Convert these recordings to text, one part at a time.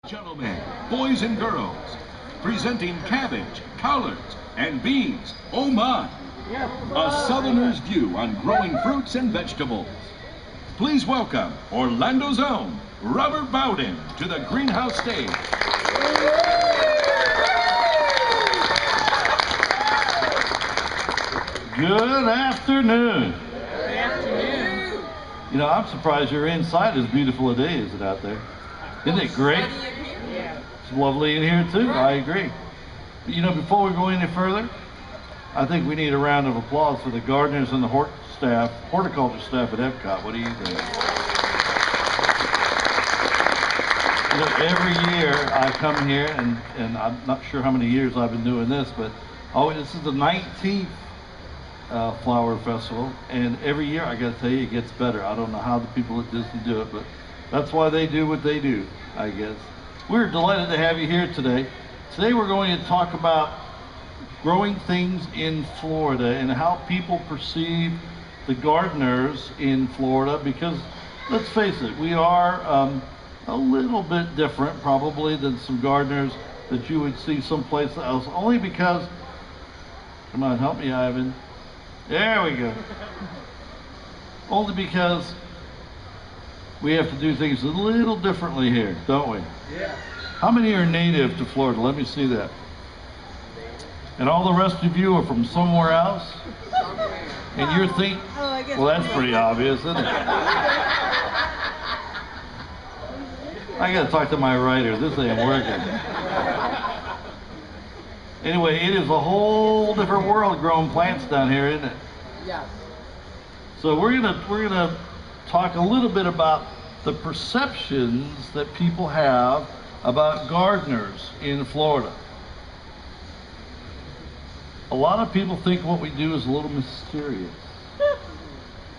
Gentlemen, boys and girls, presenting cabbage, collards, and beans. Oh my! A southerner's view on growing fruits and vegetables. Please welcome Orlando's own Robert Bowden to the greenhouse stage. Good afternoon. Good afternoon. You know, I'm surprised you're inside as beautiful a day as it out there. Isn't it great? Yeah. It's lovely in here too, I agree. But you know, before we go any further, I think we need a round of applause for the gardeners and the horticulture staff at Epcot. What do you think? You know, every year I come here, and I'm not sure how many years I've been doing this, but this is the 19th flower festival, and every year I gotta tell you, it gets better. I don't know how the people at Disney do it, but that's why they do what they do, I guess. We're delighted to have you here today. Today we're going to talk about growing things in Florida and how people perceive the gardeners in Florida, because let's face it, we are a little bit different probably than some gardeners that you would see someplace else, only because, come on, help me, Ivan. There we go. Only because we have to do things a little differently here, don't we? Yeah. How many are native to Florida? Let me see that. And all the rest of you are from somewhere else? And you're thinking, well, that's pretty obvious, isn't it? I gotta talk to my writer. This ain't working. Anyway, it is a whole different world growing plants down here, isn't it? Yes. So we're gonna talk a little bit about the perceptions that people have about gardeners in Florida. A lot of people think what we do is a little mysterious,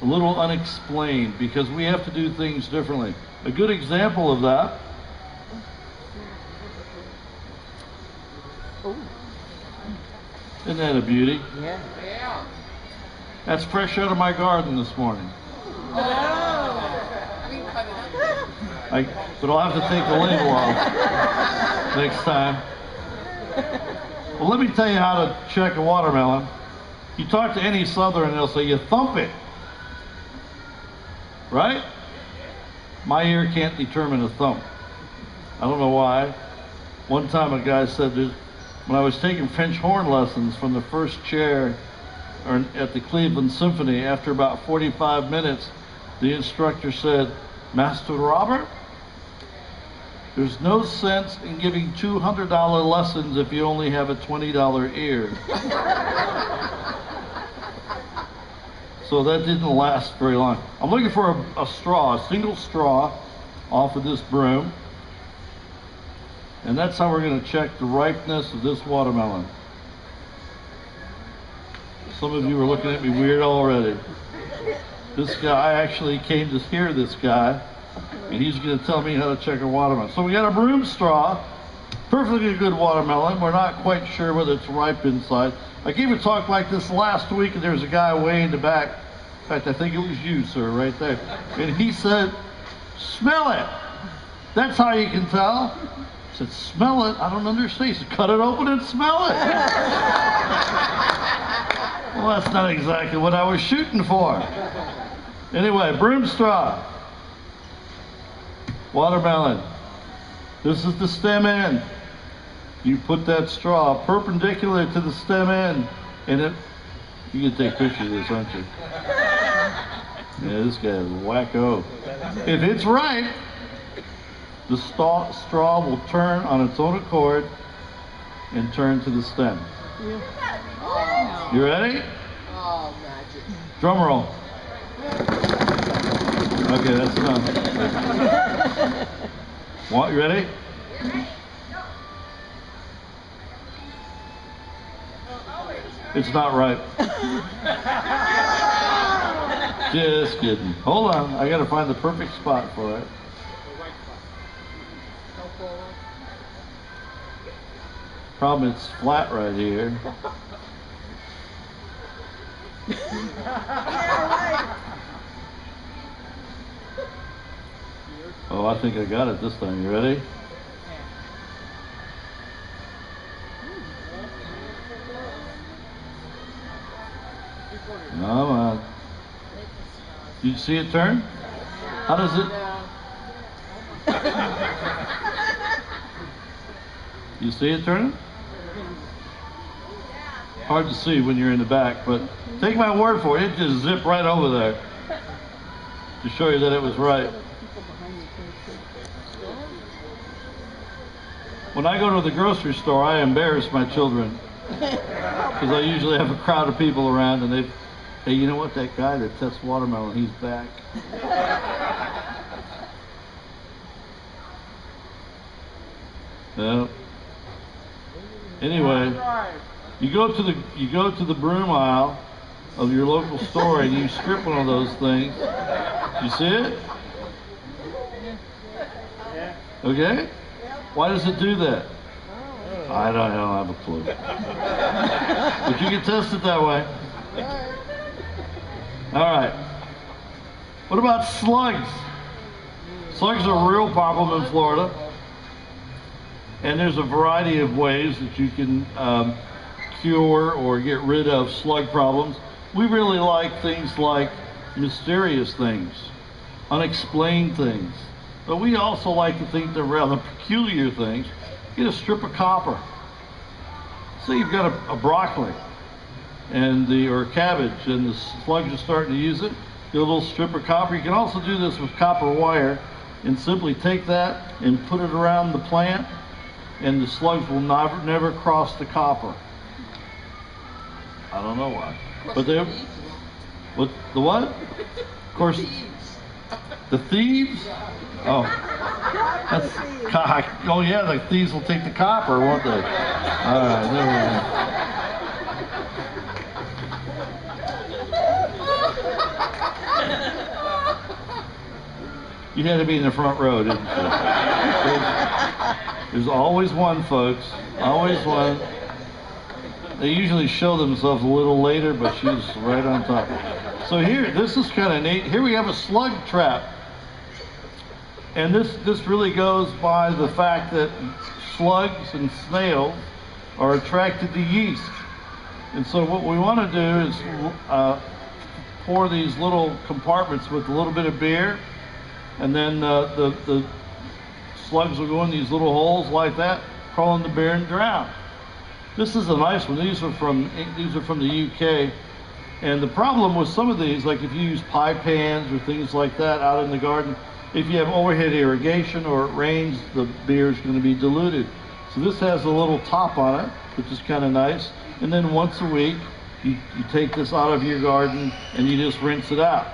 a little unexplained, because we have to do things differently. A good example of that isn't that a beauty? Yeah. Yeah. That's fresh out of my garden this morning. But I'll have to take the label off next time. Well, let me tell you how to check a watermelon. You talk to any Southern, they'll say you thump it. Right? My ear can't determine a thump. I don't know why. One time a guy said, when I was taking French horn lessons from the first chair at the Cleveland Symphony, after about 45 minutes, the instructor said, "Master Robert, there's no sense in giving $200 lessons if you only have a $20 ear." So that didn't last very long. I'm looking for a straw, a single straw off of this broom. And that's how we're going to check the ripeness of this watermelon. Some of you are looking at me weird already. This guy, I actually came to hear this guy, and he's going to tell me how to check a watermelon. So we got a broom straw, perfectly good watermelon. We're not quite sure whether it's ripe inside. I gave a talk like this last week, and there was a guy way in the back. In fact, I think it was you, sir, right there. And he said, "Smell it. That's how you can tell." I said, "Smell it? I don't understand." He said, "Cut it open and smell it." Well, that's not exactly what I was shooting for. Anyway, broom straw, watermelon. This is the stem end. You put that straw perpendicular to the stem end, and you can take pictures of this, aren't you? Yeah, this guy is wacko. If it's ripe, the straw will turn on its own accord and turn to the stem. You ready? Oh, magic. Drum roll. Okay, that's enough. What, you ready? It's not ripe. Just kidding. Hold on, I gotta find the perfect spot for it. Problem, it's flat right here. Oh, I think I got it this time. You ready? you see it turn? How does it? You see it turning? Hard to see when you're in the back, but take my word for it, it just zipped right over there to show you that it was right. When I go to the grocery store, I embarrass my children because I usually have a crowd of people around, and they, hey, you know what? That guy that tests watermelon, he's back. Yeah. Anyway, you go to the broom aisle of your local store and you strip one of those things. You see it? Okay? Why does it do that? I don't have a clue. But you can test it that way. All right. What about slugs? Slugs are a real problem in Florida. And there's a variety of ways that you can cure or get rid of slug problems. We really like things like mysterious things, unexplained things. But we also like to think they're rather peculiar things. Get a strip of copper. Say you've got a broccoli or cabbage, and the slugs are starting to use it. Get a little strip of copper. You can also do this with copper wire and simply take that and put it around the plant, and the slugs will never cross the copper. I don't know why. But they, what, the what? Of course, the thieves? Oh, that's, oh yeah, the thieves will take the copper, won't they? All right, never mind. You had to be in the front row, didn't you? There's always one, folks. Always one. They usually show themselves a little later, but she's right on top. So here, this is kind of neat. Here we have a slug trap. And this really goes by the fact that slugs and snails are attracted to yeast. And so what we want to do is pour these little compartments with a little bit of beer, and then the slugs will go in these little holes like that, crawl in the beer and drown. This is a nice one. These are from the UK. And the problem with some of these, like if you use pie pans or things like that out in the garden, if you have overhead irrigation or it rains, the beer is going to be diluted. So this has a little top on it, which is kind of nice. And then once a week, you take this out of your garden and you just rinse it out.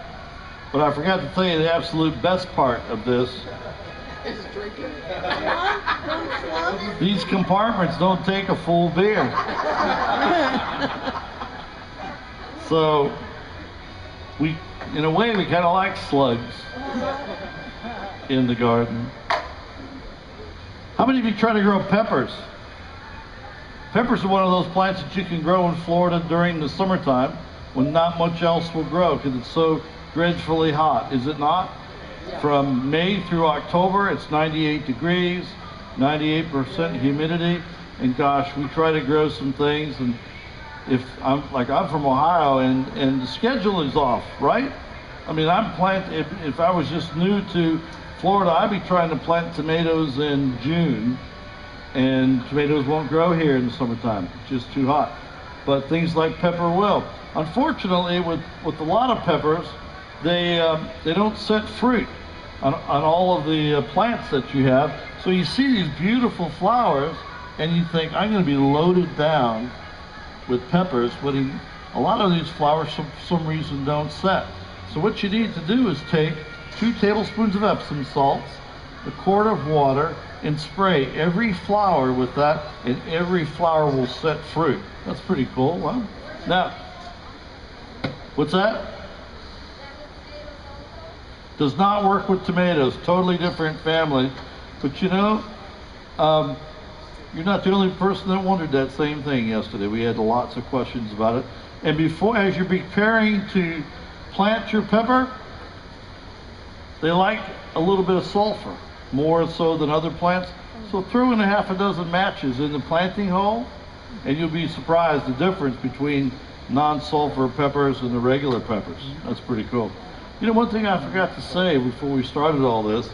But I forgot to tell you the absolute best part of this. These compartments don't take a full beer. So in a way, we kind of like slugs in the garden. How many of you try to grow peppers? Peppers are one of those plants that you can grow in Florida during the summertime when not much else will grow because it's so dreadfully hot, is it not? Yeah. From May through October, it's 98 degrees, 98% humidity, and gosh, we try to grow some things, and I'm from Ohio, and the schedule is off, right? I mean, if I was just new to Florida, I'd be trying to plant tomatoes in June, and tomatoes won't grow here in the summertime. It's just too hot. But things like pepper will. Unfortunately, with a lot of peppers, they don't set fruit on all of the plants that you have. So you see these beautiful flowers, and you think, I'm going to be loaded down with peppers, but a lot of these flowers, for some reason, don't set. So what you need to do is take 2 tablespoons of Epsom salts, a quart of water, and spray every flower with that, and every flower will set fruit. That's pretty cool. Well, now, what's that? Does not work with tomatoes. Totally different family. But you know, you're not the only person that wondered that same thing yesterday. We had lots of questions about it. And as you're preparing to plant your pepper, they like a little bit of sulfur, more so than other plants. So throw in a half a dozen matches in the planting hole, and you'll be surprised the difference between non-sulfur peppers and the regular peppers. That's pretty cool. You know, one thing I forgot to say before we started all this,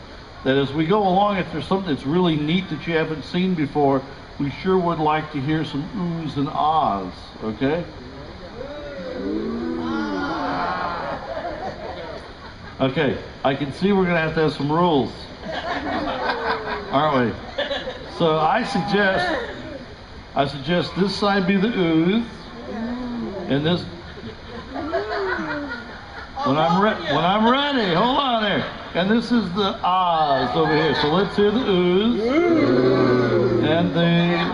that as we go along, if there's something that's really neat that you haven't seen before, we sure would like to hear some oohs and ahs, okay? Okay, I can see we're gonna have to have some rules, aren't we? So I suggest this side be the oohs, and this, when I'm ready, hold on there. And this is the ahs over here. So let's hear the oohs. And the, okay,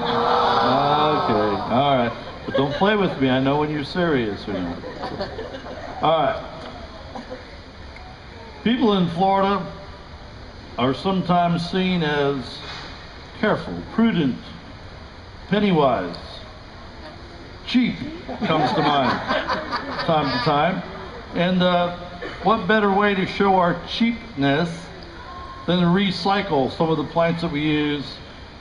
all right. But don't play with me. I know when you're serious or not. All right. People in Florida are sometimes seen as careful, prudent, penny-wise. Cheap comes to mind time to time. And what better way to show our cheapness than to recycle some of the plants that we use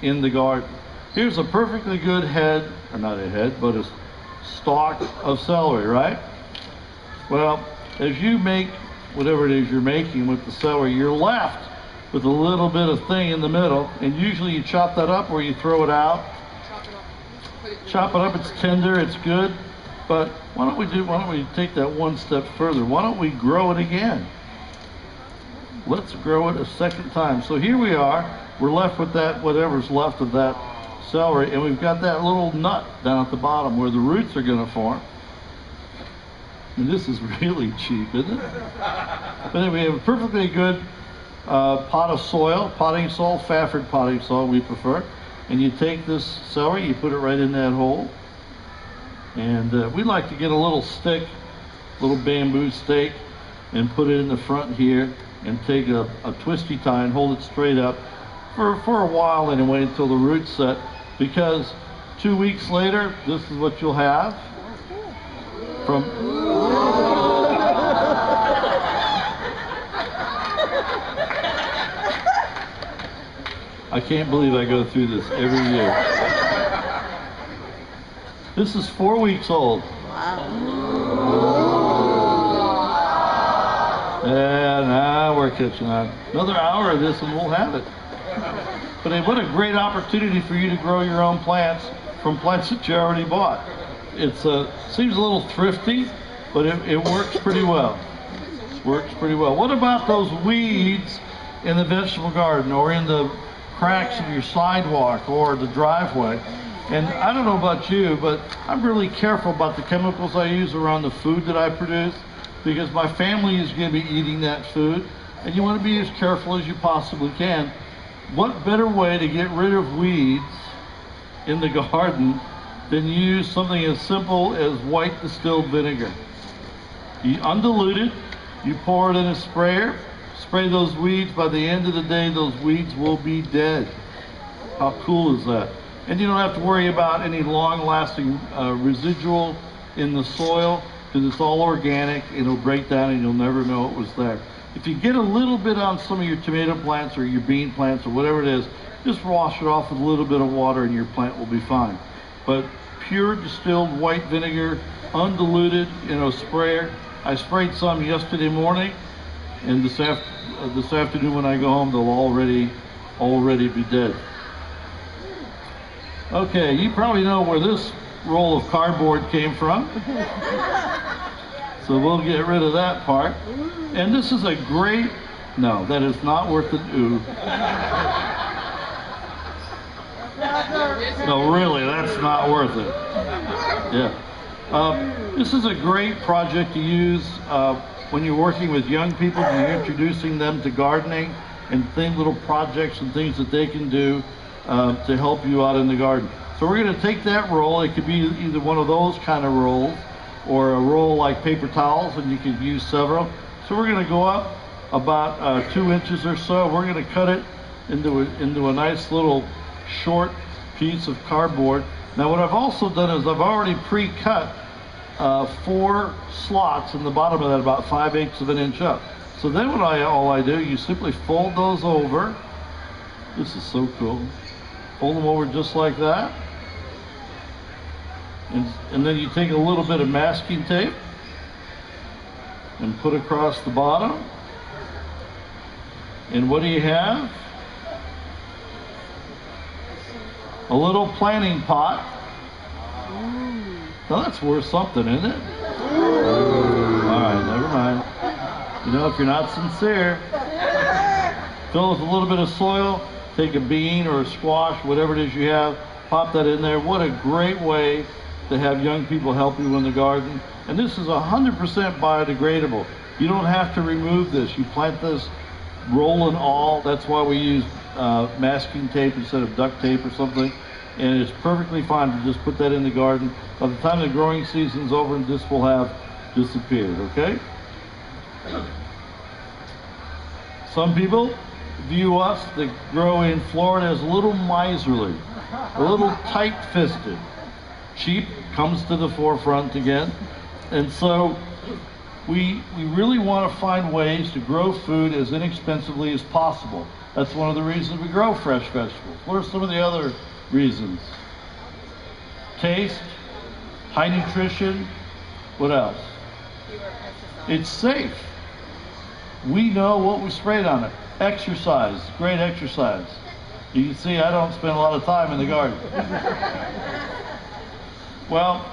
in the garden. Here's a perfectly good head, or not a head, but a stalk of celery, right? Well, as you make whatever it is you're making with the celery, you're left with a little bit of thing in the middle, and usually you chop that up or you throw it out. Chop it up, it's tender, it's good. But why don't we take that one step further? Why don't we grow it again? Let's grow it a second time. So here we are, we're left with that, whatever's left of that celery, and we've got that little nut down at the bottom where the roots are gonna form. And this is really cheap, isn't it? But then we have a perfectly good pot of soil, potting soil, Fafford potting soil we prefer. And you take this celery, you put it right in that hole. And we like to get a little stick, little bamboo stake, and put it in the front here, and take a twisty tie and hold it straight up for a while anyway, until the roots set, because 2 weeks later, this is what you'll have from... I can't believe I go through this every year. This is 4 weeks old. And now we're catching on. Another hour of this and we'll have it. But hey, what a great opportunity for you to grow your own plants from plants that you already bought. It seems a little thrifty, but it works pretty well. Works pretty well. What about those weeds in the vegetable garden or in the cracks of your sidewalk or the driveway? And I don't know about you, but I'm really careful about the chemicals I use around the food that I produce, because my family is going to be eating that food, and you want to be as careful as you possibly can. What better way to get rid of weeds in the garden than use something as simple as white distilled vinegar? You undilute it, you pour it in a sprayer, spray those weeds. By the end of the day, those weeds will be dead. How cool is that? And you don't have to worry about any long-lasting residual in the soil, because it's all organic. It'll break down and you'll never know it was there. If you get a little bit on some of your tomato plants or your bean plants or whatever it is, just wash it off with a little bit of water and your plant will be fine. But pure distilled white vinegar, undiluted in a sprayer. I sprayed some yesterday morning, and this afternoon when I go home, they'll already be dead. Okay, you probably know where this roll of cardboard came from. So we'll get rid of that part. And this is a great, no, that is not worth an ooh. No, really, that's not worth it. Yeah. This is a great project to use when you're working with young people, and you're introducing them to gardening and little projects and things that they can do to help you out in the garden. So we're going to take that roll. It could be either one of those kind of rolls or a roll like paper towels, and you could use several. So we're going to go up about 2 inches or so. We're going to cut it into a nice little short piece of cardboard. Now what I've also done is I've already pre-cut 4 slots in the bottom of that, about 5/8 of an inch up. So then all I do, you simply fold those over. This is so cool. Fold them over just like that. And then you take a little bit of masking tape and put across the bottom. And what do you have? A little planting pot. Now that's worth something, isn't it? All right, never mind. You know, if you're not sincere, fill it with a little bit of soil, take a bean or a squash, whatever it is you have, pop that in there. What a great way to have young people help you in the garden. And this is 100% biodegradable. You don't have to remove this. You plant this roll and all. That's why we use masking tape instead of duct tape or something. And it's perfectly fine to just put that in the garden. By the time the growing season's over, this will have disappeared, okay? Some people view us that grow in Florida as a little miserly, a little tight-fisted. Cheap comes to the forefront again. And so we really want to find ways to grow food as inexpensively as possible. That's one of the reasons we grow fresh vegetables. What are some of the other reasons? Taste, high nutrition, what else? It's safe. We know what we sprayed on it. Exercise, great exercise. You can see I don't spend a lot of time in the garden. Well,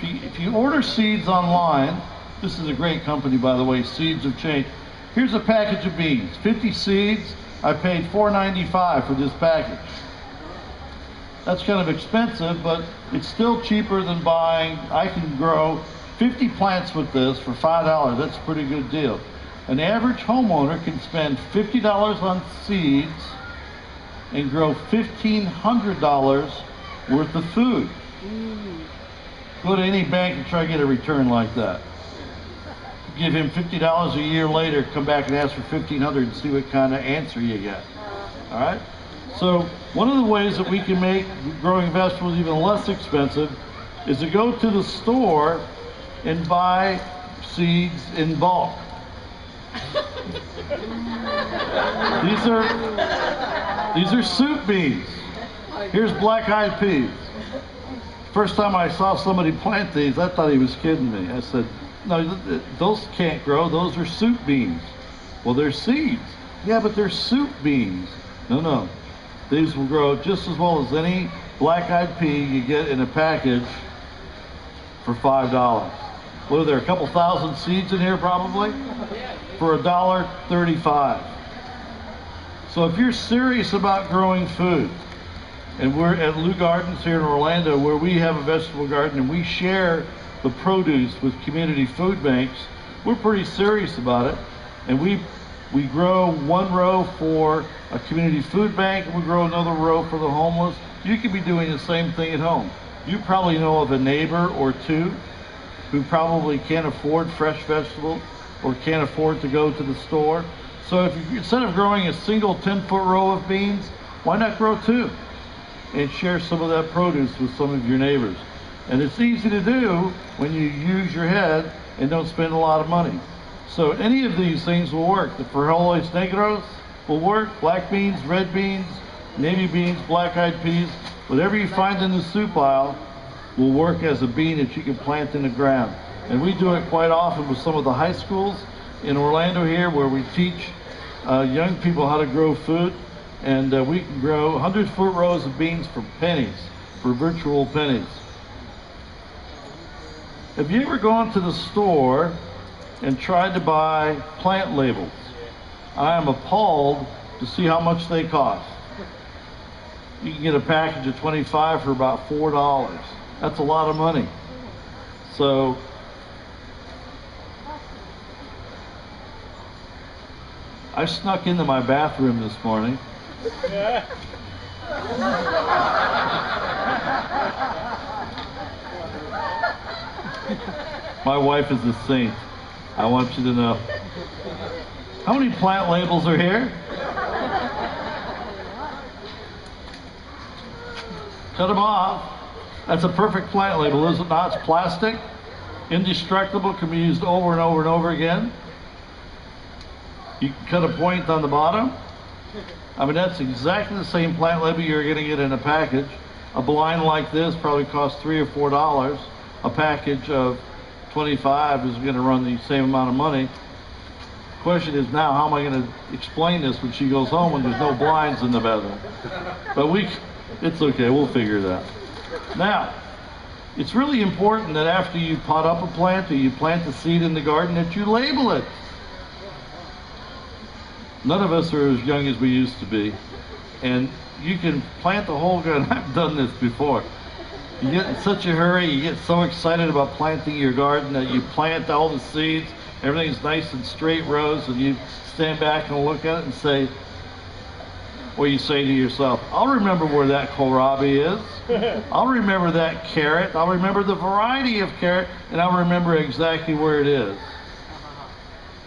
if you order seeds online, this is a great company, by the way, Seeds of Change. Here's a package of beans, 50 seeds. I paid $4.95 for this package. That's kind of expensive, but it's still cheaper than buying. I can grow 50 plants with this for $5. That's a pretty good deal. An average homeowner can spend $50 on seeds and grow $1,500 worth of food. Go to any bank and try to get a return like that. Give him $50 a year later, come back and ask for $1,500 and see what kind of answer you get. All right? So one of the ways that we can make growing vegetables even less expensive is to go to the store and buy seeds in bulk. These are soup beans. Here's black-eyed peas. First time I saw somebody plant these, I thought he was kidding me. I said, no, those can't grow. Those are soup beans. Well, they're seeds. Yeah, but they're soup beans. No. These will grow just as well as any black-eyed pea you get in a package for $5. What are there, a couple thousand seeds in here probably? For $1.35. So if you're serious about growing food, and we're at Leu Gardens here in Orlando, where we have a vegetable garden and we share the produce with community food banks, we're pretty serious about it. And we grow one row for a community food bank, and we grow another row for the homeless. You could be doing the same thing at home. You probably know of a neighbor or two who probably can't afford fresh vegetables or can't afford to go to the store. So if you, instead of growing a single 10-foot row of beans, why not grow two and share some of that produce with some of your neighbors? And it's easy to do when you use your head and don't spend a lot of money. So any of these things will work. The frijoles negros will work, black beans, red beans, navy beans, black-eyed peas, whatever you find in the soup aisle will work as a bean that you can plant in the ground. And we do it quite often with some of the high schools in Orlando here, where we teach young people how to grow food. And we can grow 100-foot rows of beans for pennies, for virtual pennies. Have you ever gone to the store and tried to buy plant labels? I am appalled to see how much they cost. You can get a package of 25 for about $4. That's a lot of money. So I snuck into my bathroom this morning. My wife is a saint. I want you to know. How many plant labels are here? Cut them off. That's a perfect plant label, is it not? It's plastic, indestructible, can be used over and over and over again. You can cut a point on the bottom. I mean, that's exactly the same plant label you're going to get in a package. A blind like this probably costs $3 or $4. A package of 25 is going to run the same amount of money. Question is now, how am I going to explain this when she goes home and there's no blinds in the bedroom? But it's okay, we'll figure it out. Now, it's really important that after you pot up a plant or you plant the seed in the garden that you label it. None of us are as young as we used to be. And you can plant the whole garden. I've done this before. You get in such a hurry, you get so excited about planting your garden that you plant all the seeds, everything's nice and straight rows, and you stand back and look at it and say, or you say to yourself, I'll remember where that kohlrabi is. I'll remember that carrot. I'll remember the variety of carrot, and I'll remember exactly where it is.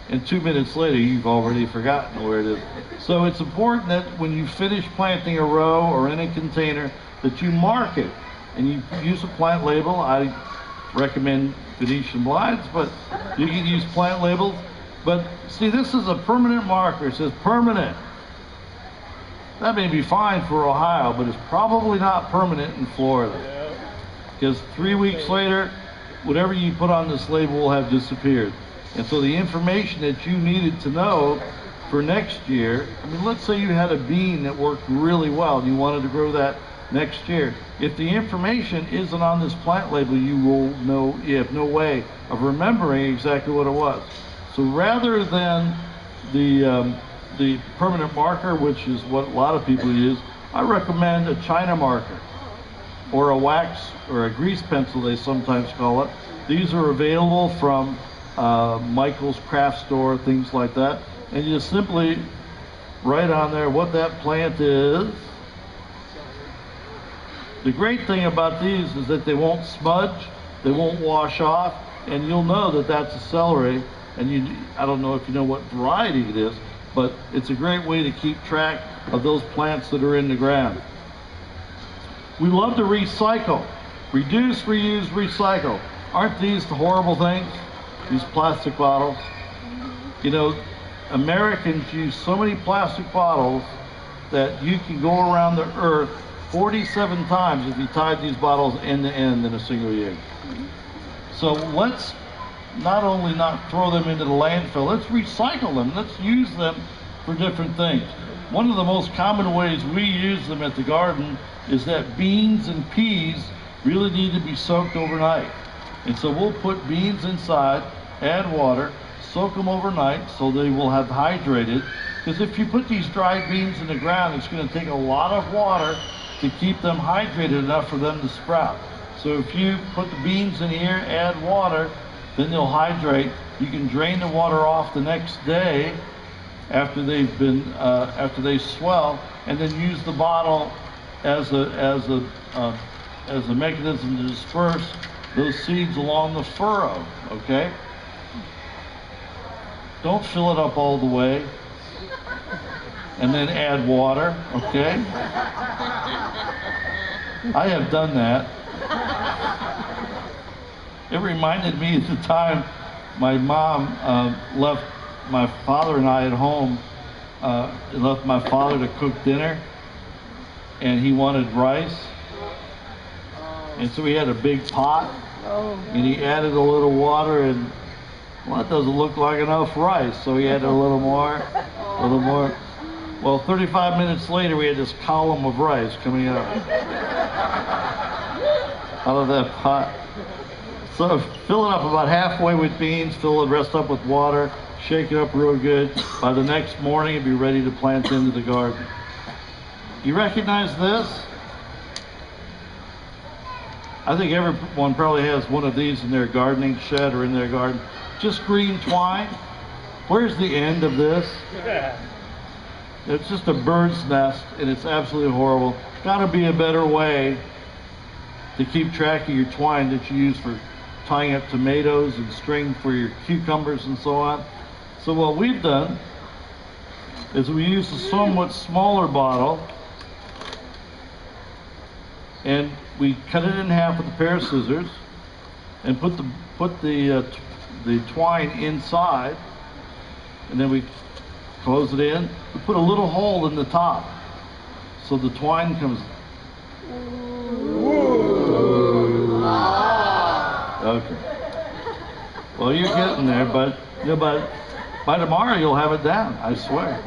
And 2 minutes later, you've already forgotten where it is. So it's important that when you finish planting a row or in a container, that you mark it. And you use a plant label. I recommend Venetian blinds, but you can use plant labels. But see, this is a permanent marker. It says permanent. That may be fine for Ohio, but it's probably not permanent in Florida. Because 3 weeks later, whatever you put on this label will have disappeared. And so the information that you needed to know for next year, I mean, let's say you had a bean that worked really well and you wanted to grow that next year. If the information isn't on this plant label, you have no way of remembering exactly what it was. So rather than the permanent marker, which is what a lot of people use, I recommend a China marker or a wax or a grease pencil, they sometimes call it. These are available from Michael's craft store, things like that. And you just simply write on there what that plant is. The great thing about these is that they won't smudge, they won't wash off, and you'll know that that's a celery. And I don't know if you know what variety it is, but it's a great way to keep track of those plants that are in the ground. We love to recycle. Reduce, reuse, recycle. Aren't these the horrible things? These plastic bottles. You know, Americans use so many plastic bottles that you can go around the earth 47 times if you tied these bottles end to end in a single year. So let's not only not throw them into the landfill, let's recycle them. Let's use them for different things. One of the most common ways we use them at the garden is that beans and peas really need to be soaked overnight. And so we'll put beans inside, add water, soak them overnight so they will have hydrated. Because if you put these dried beans in the ground, it's going to take a lot of water to keep them hydrated enough for them to sprout. So if you put the beans in here, add water, then they'll hydrate. You can drain the water off the next day after they've been after they swell, and then use the bottle as a mechanism to disperse those seeds along the furrow. Okay. Don't fill it up all the way, and then add water. Okay. I have done that. It reminded me at the time my mom left my father and I at home, left my father to cook dinner, and he wanted rice. And so he had a big pot, and he added a little water, and well, that doesn't look like enough rice, so he added a little more, a little more. Well, 35 minutes later, we had this column of rice coming out of that pot. So fill it up about halfway with beans, fill the rest up with water, shake it up real good. By the next morning, it'll be ready to plant into the garden. You recognize this? I think everyone probably has one of these in their gardening shed or in their garden. Just green twine. Where's the end of this? It's just a bird's nest, and it's absolutely horrible. Gotta be a better way to keep track of your twine that you use for tying up tomatoes and string for your cucumbers and so on. So what we've done is we use a somewhat smaller bottle, and we cut it in half with a pair of scissors and put the twine inside, and then we close it in. We put a little hole in the top so the twine comes. Okay. Well, you're getting there, but by tomorrow you'll have it down, I swear.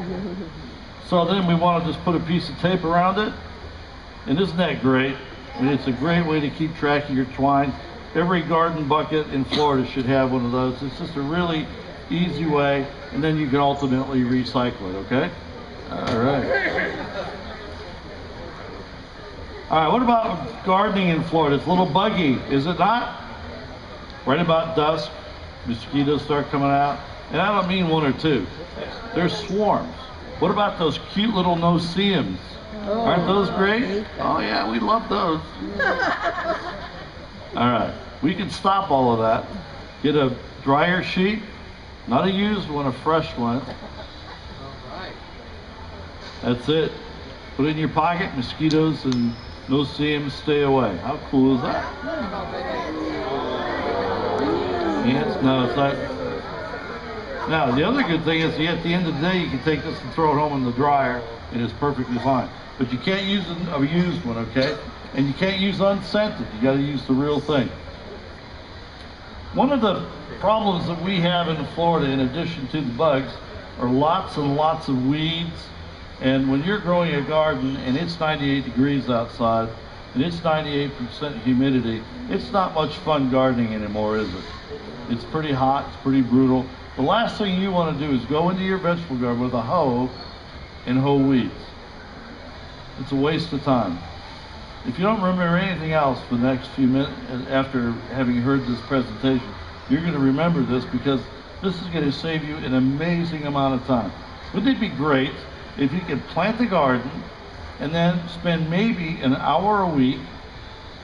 So then we want to just put a piece of tape around it. And isn't that great? I mean, it's a great way to keep track of your twine. Every garden bucket in Florida should have one of those. It's just a really easy way, and then you can ultimately recycle it, okay? All right. All right, what about gardening in Florida? It's a little buggy, is it not? Right about dusk, mosquitoes start coming out. And I don't mean one or two. There's swarms. What about those cute little no-see-ums? Aren't those great? Oh yeah, we love those. All right, we can stop all of that. Get a dryer sheet, not a used one, a fresh one. That's it. Put it in your pocket, mosquitoes and no-see-ums stay away. How cool is that? Ants? No, it's not. Now, the other good thing is at the end of the day, you can take this and throw it home in the dryer, and it's perfectly fine. But you can't use a used one, okay? And you can't use unscented. You got to use the real thing. One of the problems that we have in Florida, in addition to the bugs, are lots and lots of weeds. And when you're growing a garden and it's 98 degrees outside and it's 98% humidity, it's not much fun gardening anymore, is it? It's pretty hot, it's pretty brutal. The last thing you want to do is go into your vegetable garden with a hoe and hoe weeds. It's a waste of time. If you don't remember anything else for the next few minutes after having heard this presentation, you're going to remember this, because this is going to save you an amazing amount of time. Wouldn't it be great if you could plant a garden and then spend maybe an hour a week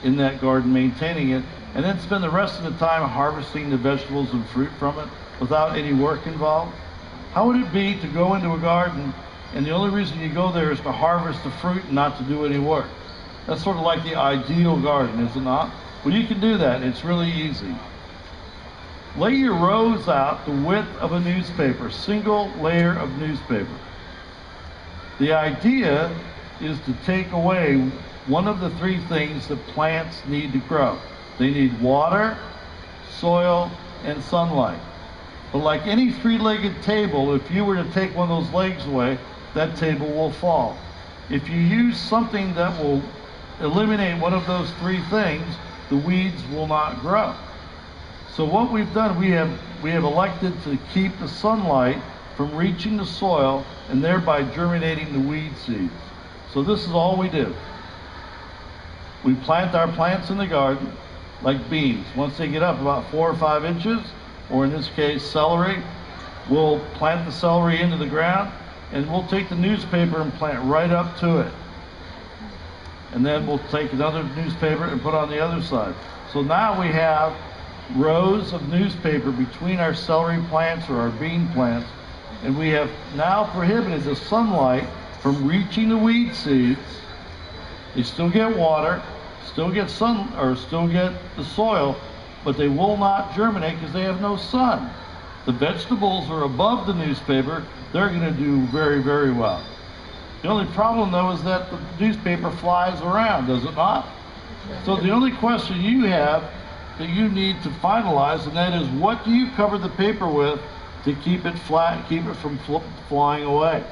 in that garden maintaining it, and then spend the rest of the time harvesting the vegetables and fruit from it without any work involved? How would it be to go into a garden and the only reason you go there is to harvest the fruit and not to do any work? That's sort of like the ideal garden, is it not? Well, you can do that. It's really easy. Lay your rows out the width of a newspaper, single layer of newspaper. The idea is to take away one of the three things that plants need to grow. They need water, soil, and sunlight. But like any three-legged table, if you were to take one of those legs away, that table will fall. If you use something that will eliminate one of those three things, the weeds will not grow. So what we've done, we have elected to keep the sunlight from reaching the soil and thereby germinating the weed seeds. So this is all we do. We plant our plants in the garden like beans. Once they get up about 4 or 5 inches, or in this case celery, we'll plant the celery into the ground, and we'll take the newspaper and plant right up to it. And then we'll take another newspaper and put on the other side. So now we have rows of newspaper between our celery plants or our bean plants, and we have now prohibited the sunlight from reaching the weed seeds. They still get water, still get sun, or still get the soil, but they will not germinate because they have no sun. The vegetables are above the newspaper. They're going to do very, very well. The only problem, though, is that the newspaper flies around, does it not? So the only question you have that you need to finalize, and that is, what do you cover the paper with to keep it flat, keep it from flying away?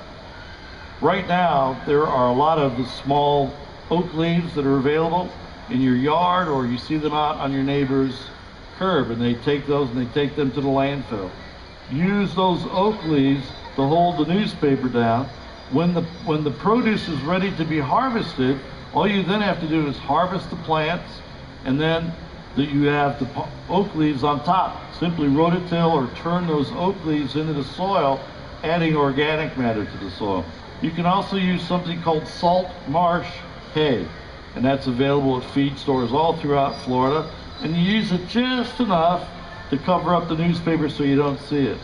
Right now, there are a lot of the small oak leaves that are available in your yard, or you see them out on your neighbor's curb, and they take those and they take them to the landfill. Use those oak leaves to hold the newspaper down. When the produce is ready to be harvested, all you then have to do is harvest the plants, and then you have the oak leaves on top. Simply rototill or turn those oak leaves into the soil, adding organic matter to the soil. You can also use something called salt marsh hay, and that's available at feed stores all throughout Florida. And you use it just enough to cover up the newspaper so you don't see it.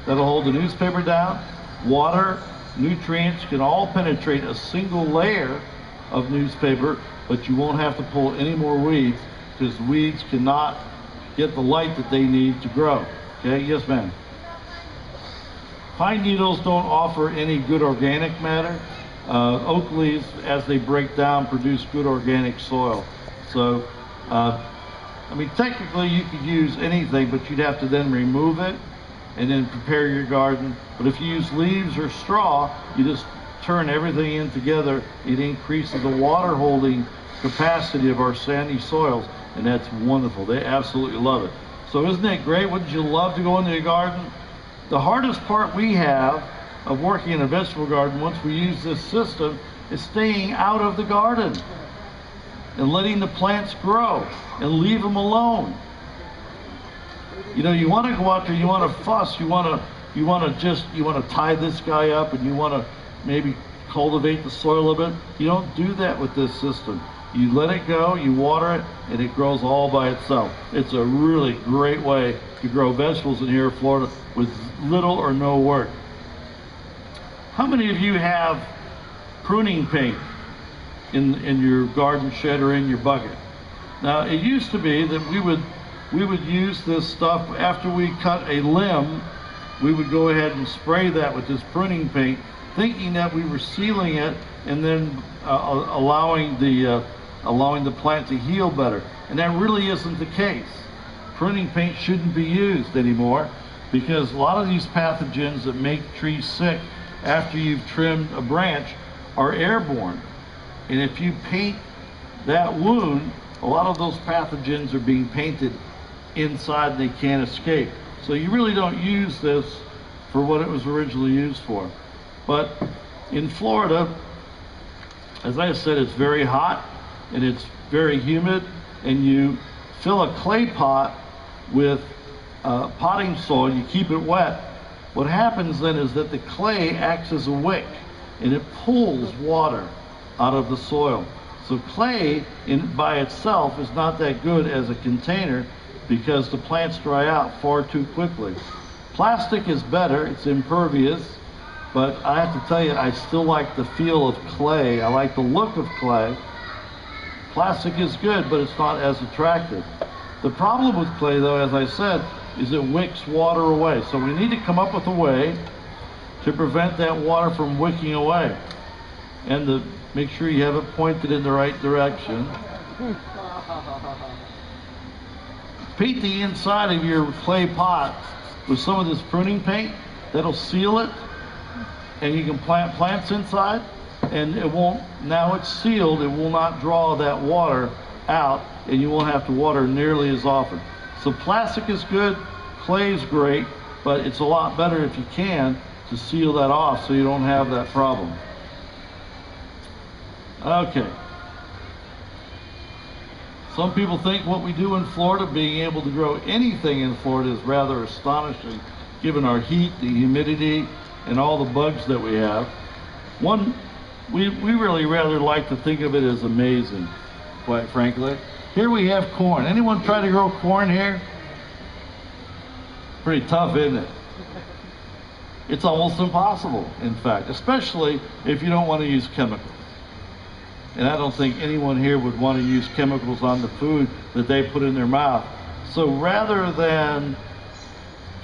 That'll hold the newspaper down. Water, nutrients can all penetrate a single layer of newspaper, but you won't have to pull any more weeds, because weeds cannot get the light that they need to grow. Okay, yes ma'am. Pine needles don't offer any good organic matter. Oak leaves, as they break down, produce good organic soil. So I mean, technically you could use anything, but you'd have to then remove it and then prepare your garden. But if you use leaves or straw, you just turn everything in together. It increases the water holding capacity of our sandy soils, and that's wonderful. They absolutely love it. So isn't that great? Wouldn't you love to go into your garden? The hardest part we have of working in a vegetable garden once we use this system is staying out of the garden and letting the plants grow and leave them alone. You know, you want to go out there, you want to fuss, you want to tie this guy up, and you want to maybe cultivate the soil a bit. You don't do that with this system. You let it go, you water it, and it grows all by itself. It's a really great way to grow vegetables in here in Florida with little or no work. How many of you have pruning paint in your garden shed or in your bucket? Now, it used to be that we would use this stuff after we cut a limb. We would go ahead and spray that with this pruning paint, thinking that we were sealing it and then allowing the plant to heal better. And that really isn't the case. Pruning paint shouldn't be used anymore because a lot of these pathogens that make trees sick after you've trimmed a branch are airborne. And if you paint that wound, a lot of those pathogens are being painted inside and they can't escape. So you really don't use this for what it was originally used for. But in Florida, as I said, it's very hot and it's very humid, and you fill a clay pot with potting soil, you keep it wet. What happens then is that the clay acts as a wick and it pulls water out of the soil. So clay by itself is not that good as a container because the plants dry out far too quickly. Plastic is better, it's impervious, but I have to tell you, I still like the feel of clay. I like the look of clay. Plastic is good, but it's not as attractive. The problem with clay, though, as I said, is it wicks water away. So we need to come up with a way to prevent that water from wicking away. And to make sure you have it pointed in the right direction. Paint the inside of your clay pot with some of this pruning paint. That'll seal it, and you can plant plants inside, and it won't, now it's sealed, it will not draw that water out, and you won't have to water nearly as often. So plastic is good, clay is great, but it's a lot better if you can to seal that off so you don't have that problem. Okay. Some people think what we do in Florida, being able to grow anything in Florida, is rather astonishing given our heat, the humidity, and all the bugs that we have. We really rather like to think of it as amazing, quite frankly. Here we have corn. Anyone try to grow corn here? Pretty tough, isn't it? It's almost impossible, in fact, especially if you don't want to use chemicals. And I don't think anyone here would want to use chemicals on the food that they put in their mouth. So rather than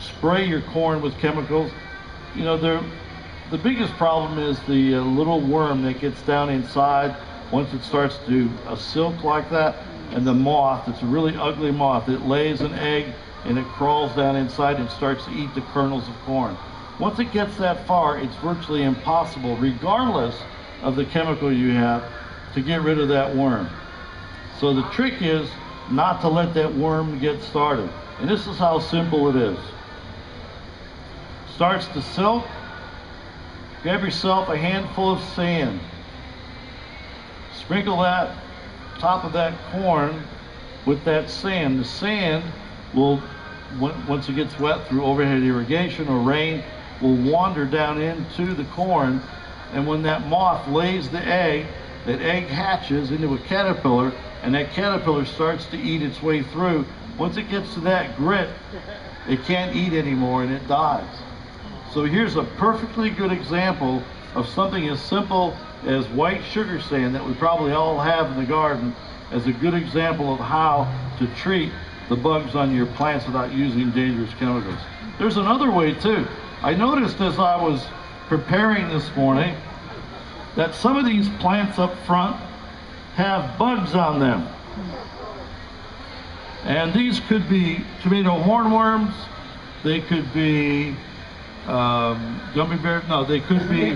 spray your corn with chemicals, you know, the biggest problem is the little worm that gets down inside once it starts to silk like that, and the moth. It's a really ugly moth. It lays an egg and it crawls down inside and starts to eat the kernels of corn. Once it gets that far, it's virtually impossible, regardless of the chemical you have, to get rid of that worm. So the trick is not to let that worm get started. And this is how simple it is. Starts to silk, grab yourself a handful of sand. Sprinkle that top of that corn with that sand. The sand will, once it gets wet through overhead irrigation or rain, will wander down into the corn, and when that moth lays the egg, that egg hatches into a caterpillar, and that caterpillar starts to eat its way through. Once it gets to that grit, it can't eat anymore and it dies. So here's a perfectly good example of something as simple as white sugar sand that we probably all have in the garden, as a good example of how to treat the bugs on your plants without using dangerous chemicals. There's another way too. I noticed as I was preparing this morning that some of these plants up front have bugs on them. And these could be tomato hornworms, they could be gummy bears, no, they could be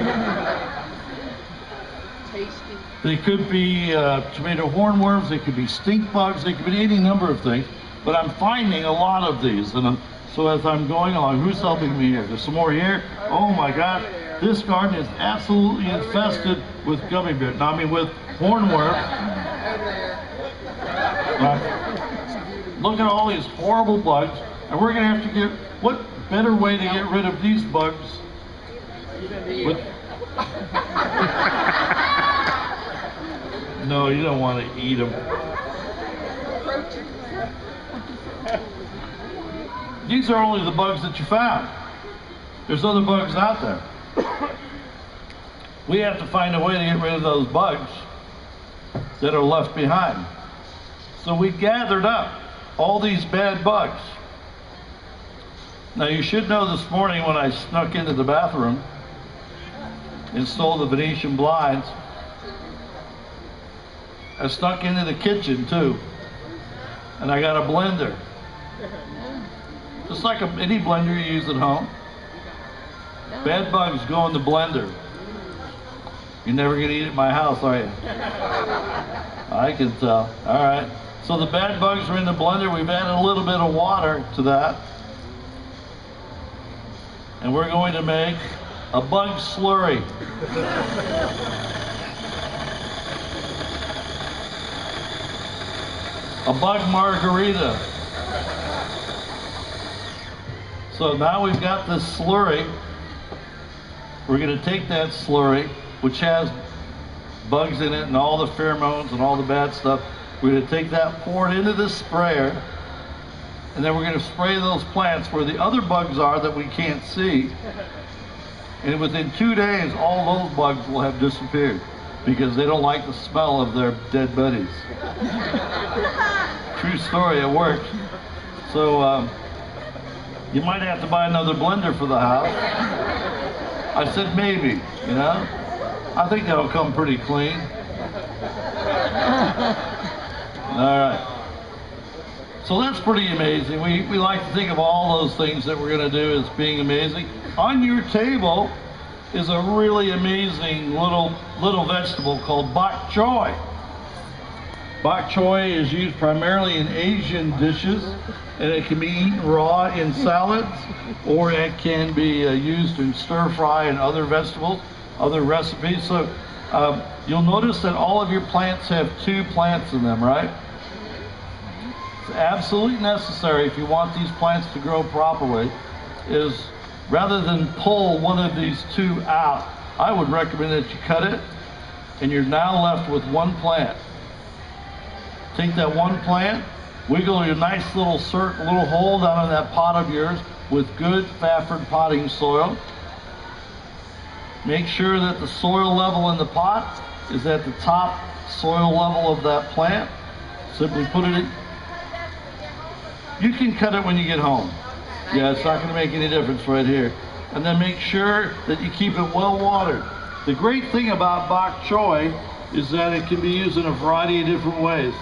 Tasty. they could be tomato hornworms, they could be stink bugs, they could be any number of things. But I'm finding a lot of these, and so as I'm going along, who's helping me here? There's some more here. Oh my gosh, this garden is absolutely infested with gummy bears. No, I mean with hornworms. Look at all these horrible bugs, and we're gonna have to get, what better way to get rid of these bugs? No, you don't want to eat them. These are only the bugs that you found. There's other bugs out there. We have to find a way to get rid of those bugs that are left behind. So we gathered up all these bad bugs. Now you should know this morning when I snuck into the bathroom and stole the Venetian blinds, I snuck into the kitchen too, and I got a blender. Just like any blender you use at home. Bad bugs go in the blender. You're never gonna eat at my house, are you? I can tell. All right. So the bad bugs are in the blender. We've added a little bit of water to that. And we're going to make a bug slurry. A bug margarita. So now we've got this slurry. We're going to take that slurry, which has bugs in it and all the pheromones and all the bad stuff. We're going to take that, pour it into this sprayer, and then we're going to spray those plants where the other bugs are that we can't see. And within 2 days, all those bugs will have disappeared because they don't like the smell of their dead buddies. True story, it works. So you might have to buy another blender for the house. I said maybe, you know. I think that'll come pretty clean. All right. So that's pretty amazing. We like to think of all those things that we're going to do as being amazing. On your table is a really amazing little vegetable called bok choy. Bok choy is used primarily in Asian dishes, and it can be eaten raw in salads, or it can be used in stir fry and other vegetables, other recipes. So you'll notice that all of your plants have 2 plants in them, right? It's absolutely necessary if you want these plants to grow properly, is rather than pull one of these 2 out, I would recommend that you cut it, and you're now left with 1 plant. Take that 1 plant, wiggle your nice little hole down in that pot of yours with good Fafford potting soil. Make sure that the soil level in the pot is at the top soil level of that plant. Simply put it in. You can cut it when you get home. Yeah, it's not going to make any difference right here. And then make sure that you keep it well watered. The great thing about bok choy is that it can be used in a variety of different ways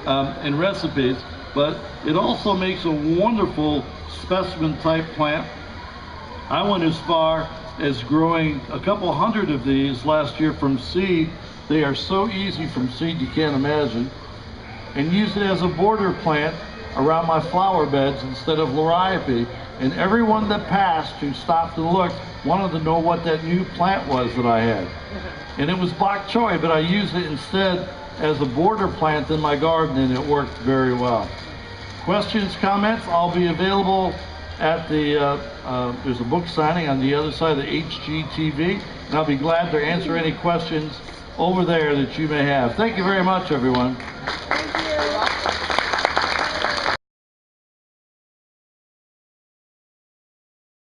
and recipes, but it also makes a wonderful specimen type plant. I went as far as growing a couple hundred of these last year from seed. They are so easy from seed you can't imagine. And used it as a border plant around my flower beds instead of liriope. And everyone that passed who stopped and looked wanted to know what that new plant was that I had. And it was bok choy, but I used it instead as a border plant in my garden, and it worked very well. Questions, comments? I'll be available at the, there's a book signing on the other side of the HGTV, and I'll be glad to answer any questions over there that you may have. Thank you very much, everyone. Thank you.